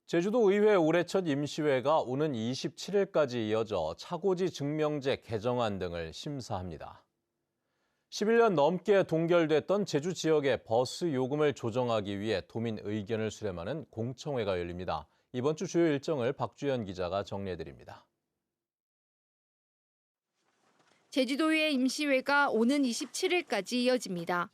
제주도 의회 올해 첫 임시회가 오는 27일까지 이어져 차고지 증명제 개정안 등을 심사합니다. 11년 넘게 동결됐던 제주 지역의 버스 요금을 조정하기 위해 도민 의견을 수렴하는 공청회가 열립니다. 이번 주 주요 일정을 박주연 기자가 정리해드립니다. 제주도의회 임시회가 오는 27일까지 이어집니다.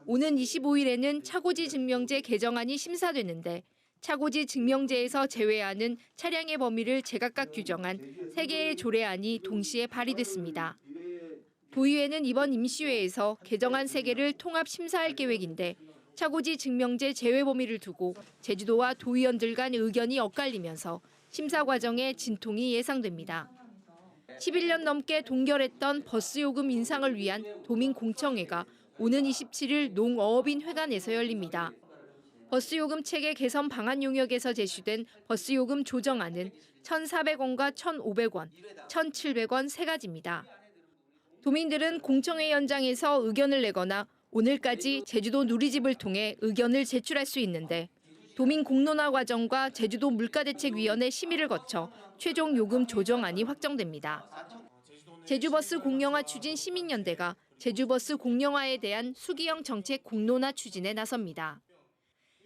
오는 25일에는 차고지 증명제 개정안이 심사되는데 차고지 증명제에서 제외하는 차량의 범위를 제각각 규정한 3개의 조례안이 동시에 발의됐습니다. 도의회는 이번 임시회에서 개정안 3개를 통합 심사할 계획인데 차고지 증명제 제외 범위를 두고 제주도와 도의원들 간 의견이 엇갈리면서 심사 과정에 진통이 예상됩니다. 11년 넘게 동결했던 버스 요금 인상을 위한 도민 공청회가 오는 27일 농어업인 회관에서 열립니다. 버스 요금 체계 개선 방안 용역에서 제시된 버스 요금 조정안은 1,400원과 1,500원, 1,700원 세 가지입니다. 도민들은 공청회 현장에서 의견을 내거나 오늘까지 제주도 누리집을 통해 의견을 제출할 수 있는데 도민 공론화 과정과 제주도 물가대책위원회 심의를 거쳐 최종 요금 조정안이 확정됩니다. 제주버스 공영화 추진 시민연대가 제주버스 공영화에 대한 수기형 정책 공론화 추진에 나섭니다.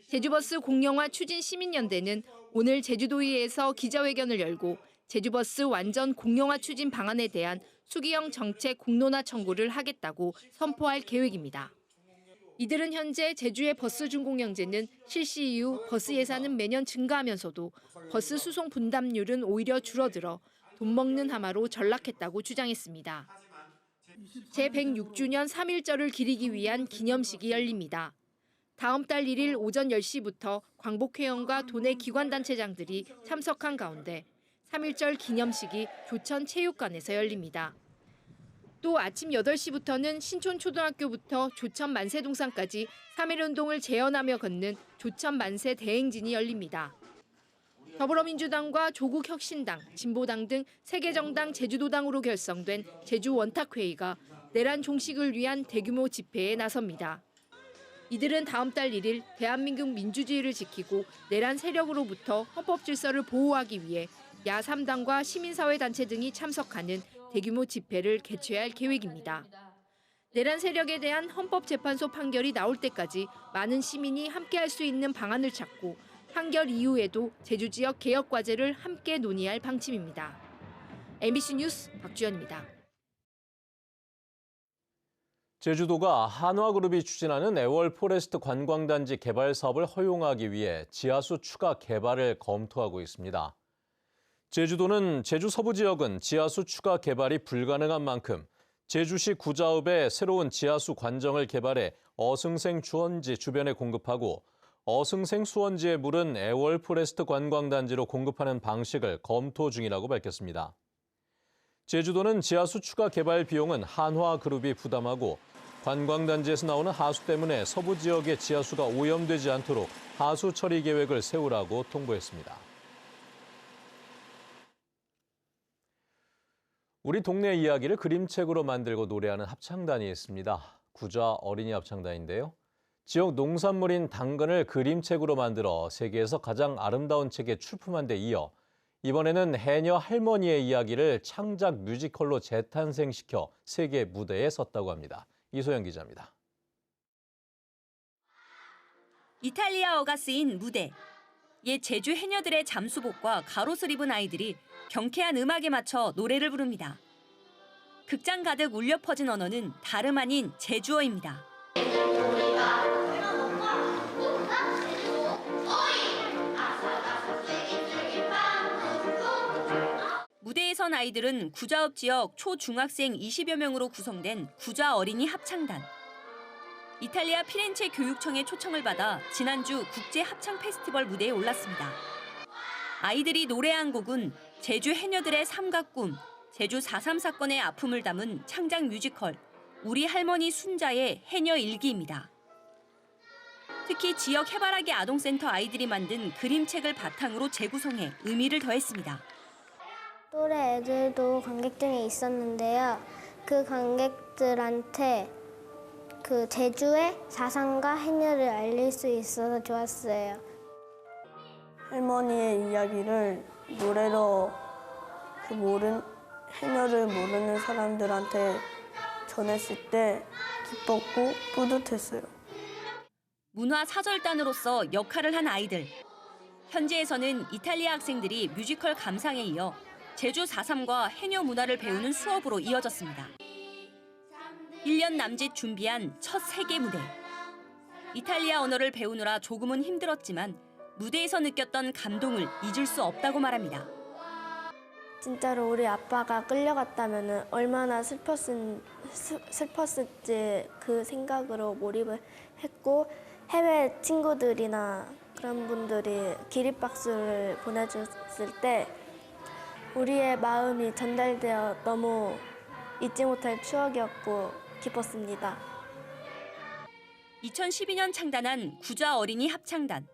제주버스 공영화 추진 시민연대는 오늘 제주도의회에서 기자회견을 열고 제주버스 완전 공영화 추진 방안에 대한 수기형 정책 공론화 청구를 하겠다고 선포할 계획입니다. 이들은 현재 제주의 버스 준공영제는 실시 이후 버스 예산은 매년 증가하면서도 버스 수송 분담률은 오히려 줄어들어 돈 먹는 하마로 전락했다고 주장했습니다. 제106주년 3.1절을 기리기 위한 기념식이 열립니다. 다음 달 1일 오전 10시부터 광복회원과 도내 기관단체장들이 참석한 가운데 3.1절 기념식이 교천체육관에서 열립니다. 또 아침 8시부터는 신촌초등학교부터 조천 만세동산까지 3.1운동을 재현하며 걷는 조천 만세 대행진이 열립니다. 더불어민주당과 조국혁신당, 진보당 등 3개 정당 제주도당으로 결성된 제주원탁회의가 내란 종식을 위한 대규모 집회에 나섭니다. 이들은 다음 달 1일 대한민국 민주주의를 지키고 내란 세력으로부터 헌법 질서를 보호하기 위해 야 3당과 시민사회단체 등이 참석하는 대규모 집회를 개최할 계획입니다. 내란 세력에 대한 헌법재판소 판결이 나올 때까지 많은 시민이 함께할 수 있는 방안을 찾고 판결 이후에도 제주 지역 개혁 과제를 함께 논의할 방침입니다. MBC 뉴스 박주연입니다. 제주도가 한화그룹이 추진하는 애월 포레스트 관광단지 개발 사업을 허용하기 위해 지하수 추가 개발을 검토하고 있습니다. 제주도는 제주 서부 지역은 지하수 추가 개발이 불가능한 만큼 제주시 구자읍에 새로운 지하수 관정을 개발해 어승생 주원지 주변에 공급하고 어승생 수원지의 물은 애월 포레스트 관광단지로 공급하는 방식을 검토 중이라고 밝혔습니다. 제주도는 지하수 추가 개발 비용은 한화그룹이 부담하고 관광단지에서 나오는 하수 때문에 서부 지역의 지하수가 오염되지 않도록 하수 처리 계획을 세우라고 통보했습니다. 우리 동네 이야기를 그림책으로 만들고 노래하는 합창단이 있습니다. 구좌 어린이 합창단인데요. 지역 농산물인 당근을 그림책으로 만들어 세계에서 가장 아름다운 책에 출품한 데 이어 이번에는 해녀 할머니의 이야기를 창작 뮤지컬로 재탄생시켜 세계 무대에 섰다고 합니다. 이소영 기자입니다. 이탈리아어가 쓰인 무대. 옛 제주 해녀들의 잠수복과 갑옷을 입은 아이들이 경쾌한 음악에 맞춰 노래를 부릅니다. 극장 가득 울려 퍼진 언어는 다름 아닌 제주어입니다. 무대에 선 아이들은 구좌읍 지역 초중학생 20여 명으로 구성된 구좌 어린이 합창단. 이탈리아 피렌체 교육청의 초청을 받아 지난주 국제 합창 페스티벌 무대에 올랐습니다. 아이들이 노래한 곡은 제주 해녀들의 삶과 꿈, 제주 4.3 사건의 아픔을 담은 창작 뮤지컬 우리 할머니 순자의 해녀 일기입니다. 특히 지역 해바라기 아동센터 아이들이 만든 그림책을 바탕으로 재구성해 의미를 더했습니다. 또래 애들도 관객 중에 있었는데요. 그 관객들한테 그 제주의 사상과 행렬을 알릴 수 있어서 좋았어요. 할머니의 이야기를 노래로 해녀를 모르는 사람들한테 전했을 때 기뻤고 뿌듯했어요. 문화사절단으로서 역할을 한 아이들. 현지에서는 이탈리아 학생들이 뮤지컬 감상에 이어 제주 4.3과 해녀 문화를 배우는 수업으로 이어졌습니다. 1년 남짓 준비한 첫 세계 무대. 이탈리아 언어를 배우느라 조금은 힘들었지만 무대에서 느꼈던 감동을 잊을 수 없다고 말합니다. 진짜로 우리 아빠가 끌려갔다면 얼마나 슬펐을지 그 생각으로 몰입을 했고, 해외 친구들이나 그런 분들이 기립박수를 보내줬을 때 우리의 마음이 전달되어 너무 잊지 못할 추억이었고 기뻤습니다. 2012년 창단한 구좌 어린이 합창단.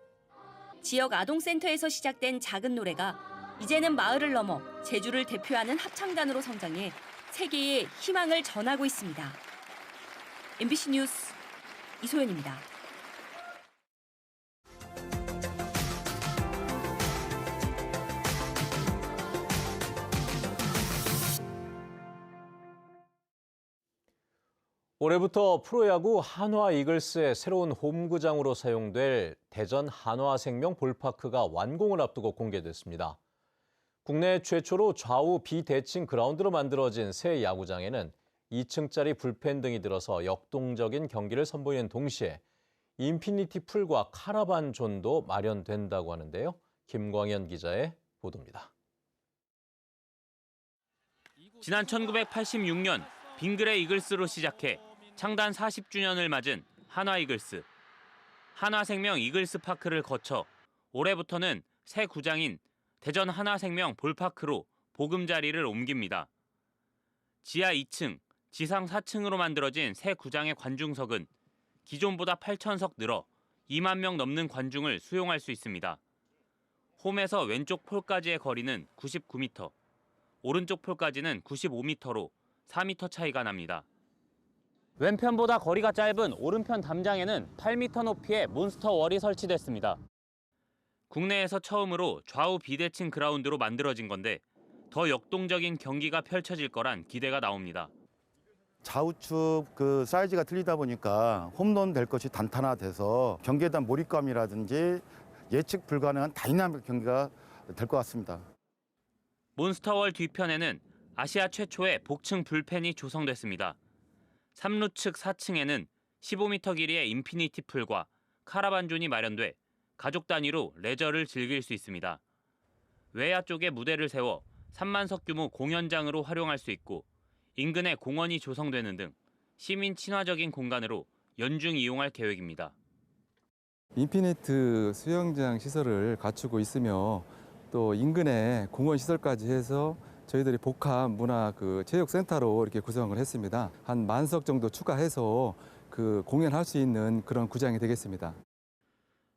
지역 아동센터에서 시작된 작은 노래가 이제는 마을을 넘어 제주를 대표하는 합창단으로 성장해 세계에 희망을 전하고 있습니다. MBC 뉴스 이소연입니다. 올해부터 프로야구 한화 이글스의 새로운 홈구장으로 사용될 대전 한화생명 볼파크가 완공을 앞두고 공개됐습니다. 국내 최초로 좌우 비대칭 그라운드로 만들어진 새 야구장에는 2층짜리 불펜 등이 들어서 역동적인 경기를 선보이는 동시에 인피니티 풀과 카라반 존도 마련된다고 하는데요. 김광현 기자의 보도입니다. 지난 1986년 빙그레 이글스로 시작해 창단 40주년을 맞은 한화 이글스. 한화생명 이글스 파크를 거쳐 올해부터는 새 구장인 대전 한화생명 볼파크로 보금자리를 옮깁니다. 지하 2층, 지상 4층으로 만들어진 새 구장의 관중석은 기존보다 8,000석 늘어 2만 명 넘는 관중을 수용할 수 있습니다. 홈에서 왼쪽 폴까지의 거리는 99m, 오른쪽 폴까지는 95m로 4m 차이가 납니다. 왼편보다 거리가 짧은 오른편 담장에는 8m 높이의 몬스터월이 설치됐습니다. 국내에서 처음으로 좌우 비대칭 그라운드로 만들어진 건데 더 역동적인 경기가 펼쳐질 거란 기대가 나옵니다. 좌우측 그 사이즈가 틀리다 보니까 홈런 될 것이 단단화돼서 경기에 대한 몰입감이라든지 예측 불가능한 다이나믹 경기가 될 것 같습니다. 몬스터월 뒤편에는 아시아 최초의 복층 불펜이 조성됐습니다. 3루 측 4층에는 15m 길이의 인피니티 풀과 카라반존이 마련돼 가족 단위로 레저를 즐길 수 있습니다. 외야 쪽에 무대를 세워 3만석 규모 공연장으로 활용할 수 있고 인근에 공원이 조성되는 등 시민 친화적인 공간으로 연중 이용할 계획입니다. 인피니트 수영장 시설을 갖추고 있으며 또 인근에 공원 시설까지 해서 저희들이 복합 문화 체육센터로 이렇게 구성을 했습니다. 한 10,000석 정도 추가해서 공연할 수 있는 그런 구장이 되겠습니다.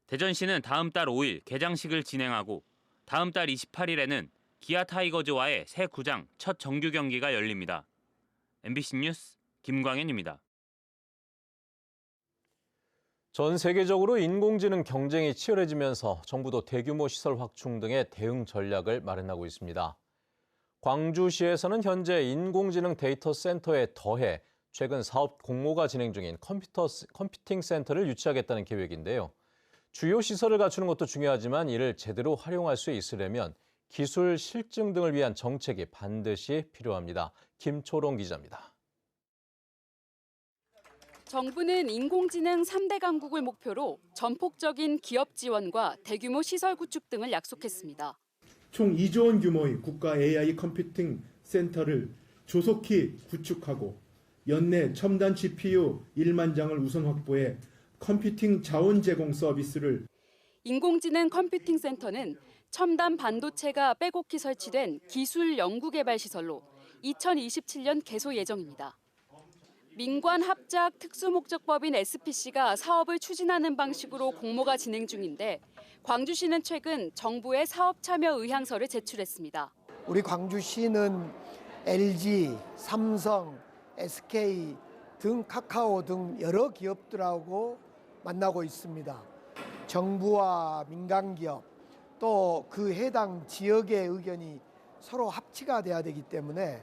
대전시는 다음 달 5일 개장식을 진행하고 다음 달 28일에는 기아 타이거즈와의 새 구장 첫 정규 경기가 열립니다. MBC 뉴스 김광현입니다. 전 세계적으로 인공지능 경쟁이 치열해지면서 정부도 대규모 시설 확충 등의 대응 전략을 마련하고 있습니다. 광주시에서는 현재 인공지능 데이터 센터에 더해 최근 사업 공모가 진행 중인 컴퓨팅 센터를 유치하겠다는 계획인데요. 주요 시설을 갖추는 것도 중요하지만 이를 제대로 활용할 수 있으려면 기술 실증 등을 위한 정책이 반드시 필요합니다. 김초롱 기자입니다. 정부는 인공지능 3대 강국을 목표로 전폭적인 기업 지원과 대규모 시설 구축 등을 약속했습니다. 총 2조 원 규모의 국가 AI 컴퓨팅 센터를 조속히 구축하고 연내 첨단 GPU 1만 장을 우선 확보해 컴퓨팅 자원 제공 서비스를 인공지능 컴퓨팅 센터는 첨단 반도체가 빼곡히 설치된 기술 연구개발 시설로 2027년 개소 예정입니다. 민관 합작 특수목적법인 SPC가 사업을 추진하는 방식으로 공모가 진행 중인데 광주시는 최근 정부에 사업 참여 의향서를 제출했습니다. 우리 광주시는 LG, 삼성, SK 등 카카오 등 여러 기업들하고 만나고 있습니다. 정부와 민간기업 또 그 해당 지역의 의견이 서로 합치가 돼야 되기 때문에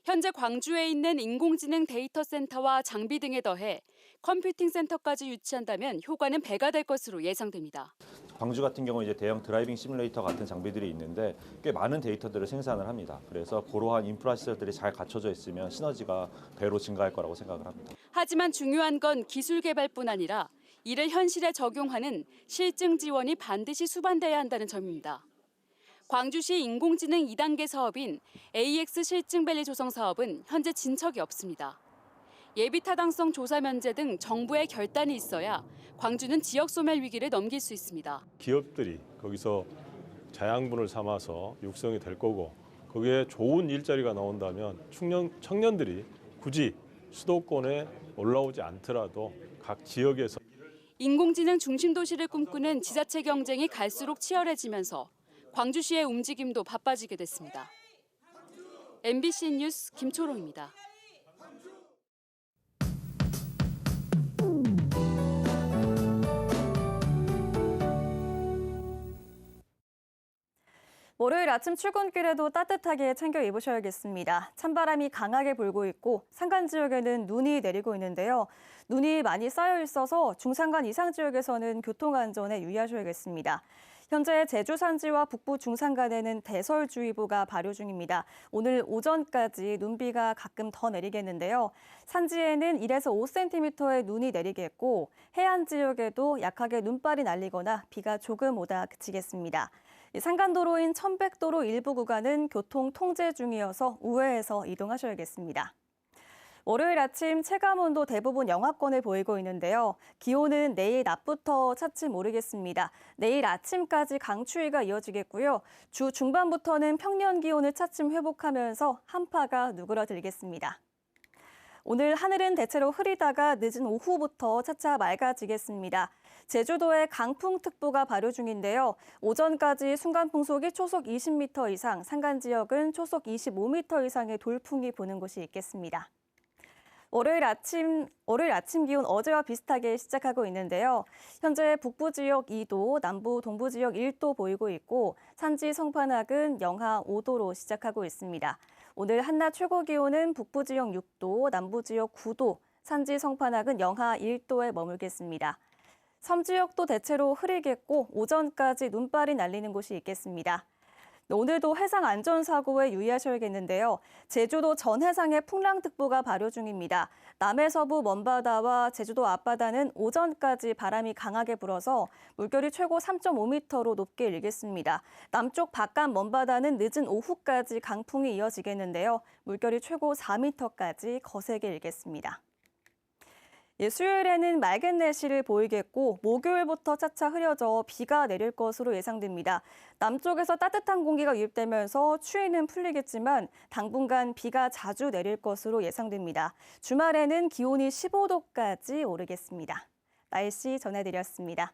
현재 광주에 있는 인공지능 데이터 센터와 장비 등에 더해 컴퓨팅 센터까지 유치한다면 효과는 배가 될 것으로 예상됩니다. 광주 같은 경우 이제 대형 드라이빙 시뮬레이터 같은 장비들이 있는데 꽤 많은 데이터들을 생산을 합니다. 그래서 그러한 인프라 시설들이 잘 갖춰져 있으면 시너지가 배로 증가할 거라고 생각을 합니다. 하지만 중요한 건 기술 개발뿐 아니라 이를 현실에 적용하는 실증 지원이 반드시 수반돼야 한다는 점입니다. 광주시 인공지능 2단계 사업인 AX 실증밸리 조성 사업은 현재 진척이 없습니다. 예비 타당성 조사 면제 등 정부의 결단이 있어야 광주는 지역 소멸 위기를 넘길 수 있습니다. 기업들이 거기서 자양분을 삼아서 육성이 될 거고 거기에 좋은 일자리가 나온다면 청년들이 굳이 수도권에 올라오지 않더라도 각 지역에서 인공지능 중심 도시를 꿈꾸는 지자체 경쟁이 갈수록 치열해지면서 광주시의 움직임도 바빠지게 됐습니다. MBC 뉴스 김초롱입니다. 월요일 아침 출근길에도 따뜻하게 챙겨 입으셔야겠습니다. 찬바람이 강하게 불고 있고 산간 지역에는 눈이 내리고 있는데요. 눈이 많이 쌓여 있어서 중산간 이상 지역에서는 교통안전에 유의하셔야겠습니다. 현재 제주 산지와 북부 중산간에는 대설주의보가 발효 중입니다. 오늘 오전까지 눈비가 가끔 더 내리겠는데요. 산지에는 1에서 5cm의 눈이 내리겠고 해안 지역에도 약하게 눈발이 날리거나 비가 조금 오다 그치겠습니다. 산간도로인 천백도로 일부 구간은 교통 통제 중이어서 우회해서 이동하셔야겠습니다. 월요일 아침 체감온도 대부분 영하권을 보이고 있는데요. 기온은 내일 낮부터 차츰 오르겠습니다. 내일 아침까지 강추위가 이어지겠고요. 주 중반부터는 평년 기온을 차츰 회복하면서 한파가 누그러들겠습니다. 오늘 하늘은 대체로 흐리다가 늦은 오후부터 차차 맑아지겠습니다. 제주도에 강풍특보가 발효 중인데요. 오전까지 순간풍속이 초속 20m 이상, 산간 지역은 초속 25m 이상의 돌풍이 부는 곳이 있겠습니다. 월요일 아침 기온 어제와 비슷하게 시작하고 있는데요. 현재 북부 지역 2도, 남부 동부 지역 1도 보이고 있고 산지 성판악은 영하 5도로 시작하고 있습니다. 오늘 한낮 최고 기온은 북부 지역 6도, 남부 지역 9도, 산지 성판악은 영하 1도에 머물겠습니다. 섬 지역도 대체로 흐리겠고 오전까지 눈발이 날리는 곳이 있겠습니다. 오늘도 해상 안전사고에 유의하셔야겠는데요. 제주도 전 해상에 풍랑특보가 발효 중입니다. 남해서부 먼바다와 제주도 앞바다는 오전까지 바람이 강하게 불어서 물결이 최고 3.5m로 높게 일겠습니다. 남쪽 바깥 먼바다는 늦은 오후까지 강풍이 이어지겠는데요. 물결이 최고 4m까지 거세게 일겠습니다. 수요일에는 맑은 날씨를 보이겠고 목요일부터 차차 흐려져 비가 내릴 것으로 예상됩니다. 남쪽에서 따뜻한 공기가 유입되면서 추위는 풀리겠지만 당분간 비가 자주 내릴 것으로 예상됩니다. 주말에는 기온이 15도까지 오르겠습니다. 날씨 전해드렸습니다.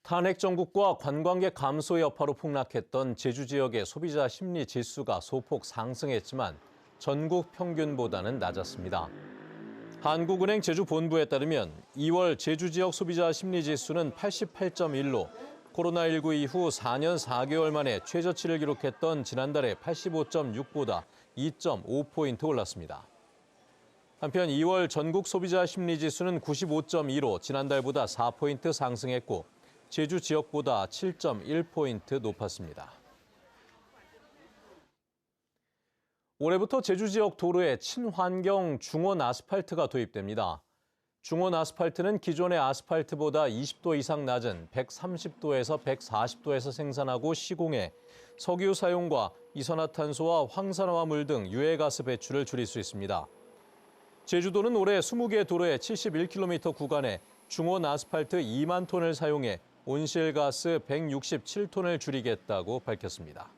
탄핵 정국과 관광객 감소 여파로 폭락했던 제주 지역의 소비자 심리 지수가 소폭 상승했지만 전국 평균보다는 낮았습니다. 한국은행 제주본부에 따르면 2월 제주 지역 소비자 심리 지수는 88.1로 코로나19 이후 4년 4개월 만에 최저치를 기록했던 지난달의 85.6보다 2.5포인트 올랐습니다. 한편 2월 전국 소비자 심리 지수는 95.2로 지난달보다 4포인트 상승했고 제주 지역보다 7.1포인트 높았습니다. 올해부터 제주 지역 도로에 친환경 중원 아스팔트가 도입됩니다. 중원 아스팔트는 기존의 아스팔트보다 20도 이상 낮은 130도에서 140도에서 생산하고 시공해 석유 사용과 이산화탄소와 황산화물 등 유해가스 배출을 줄일 수 있습니다. 제주도는 올해 20개 도로의 71km 구간에 중원 아스팔트 2만 톤을 사용해 온실가스 167톤을 줄이겠다고 밝혔습니다.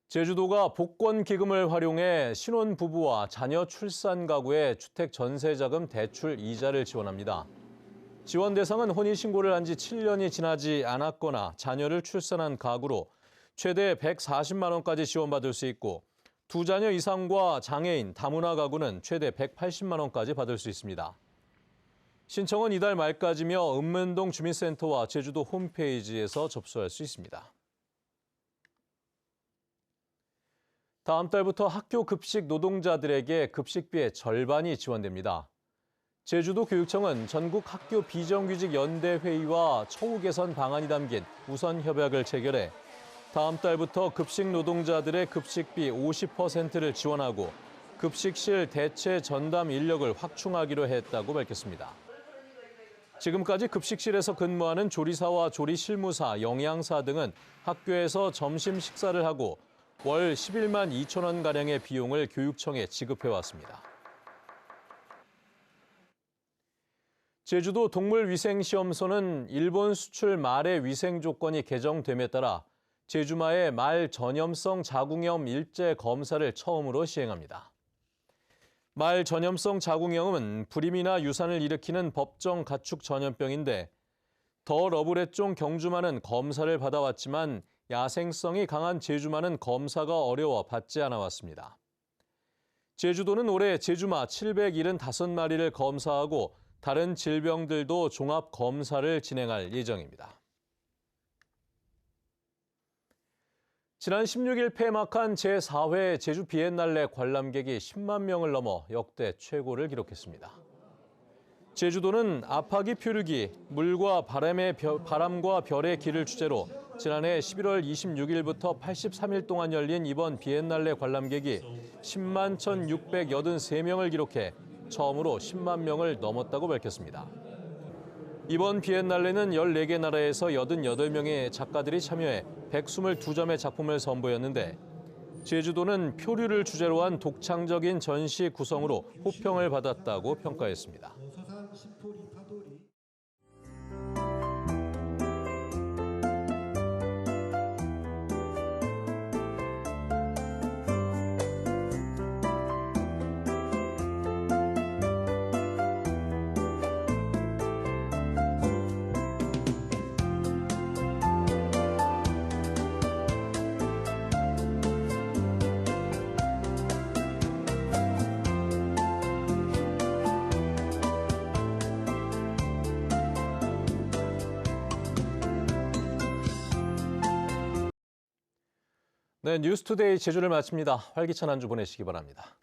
제주도가 복권기금을 활용해 신혼부부와 자녀 출산 가구의 주택 전세자금 대출 이자를 지원합니다. 지원 대상은 혼인신고를 한 지 7년이 지나지 않았거나 자녀를 출산한 가구로 최대 140만 원까지 지원받을 수 있고 2자녀 이상과 장애인, 다문화 가구는 최대 180만 원까지 받을 수 있습니다. 신청은 이달 말까지며 읍면동 주민센터와 제주도 홈페이지에서 접수할 수 있습니다. 다음 달부터 학교 급식 노동자들에게 급식비의 절반이 지원됩니다. 제주도 교육청은 전국 학교 비정규직 연대회의와 처우 개선 방안이 담긴 우선 협약을 체결해 다음 달부터 급식 노동자들의 급식비 50%를 지원하고 급식실 대체 전담 인력을 확충하기로 했다고 밝혔습니다. 지금까지 급식실에서 근무하는 조리사와 조리실무사, 영양사 등은 학교에서 점심 식사를 하고 월 11만 2천 원가량의 비용을 교육청에 지급해왔습니다. 제주도 동물위생시험소는 일본 수출 말의 위생 조건이 개정됨에 따라 제주마의 말 전염성 자궁염 일제 검사를 처음으로 시행합니다. 말 전염성 자궁염은 불임이나 유산을 일으키는 법정 가축 전염병인데 더 러브렛종 경주마는 검사를 받아왔지만 야생성이 강한 제주마는 검사가 어려워 받지 않아왔습니다. 제주도는 올해 제주마 775마리를 검사하고 다른 질병들도 종합 검사를 진행할 예정입니다. 지난 16일 폐막한 제4회 제주 비엔날레 관람객이 10만 명을 넘어 역대 최고를 기록했습니다. 제주도는 아파기 표류기, 물과 바람과 별의 길을 주제로 지난해 11월 26일부터 83일 동안 열린 이번 비엔날레 관람객이 10만 1,683명을 기록해 처음으로 10만 명을 넘었다고 밝혔습니다. 이번 비엔날레는 14개 나라에서 88명의 작가들이 참여해 122점의 작품을 선보였는데 제주도는 표류를 주제로 한 독창적인 전시 구성으로 호평을 받았다고 평가했습니다. 네, 뉴스투데이 제주를 마칩니다. 활기찬 한 주 보내시기 바랍니다.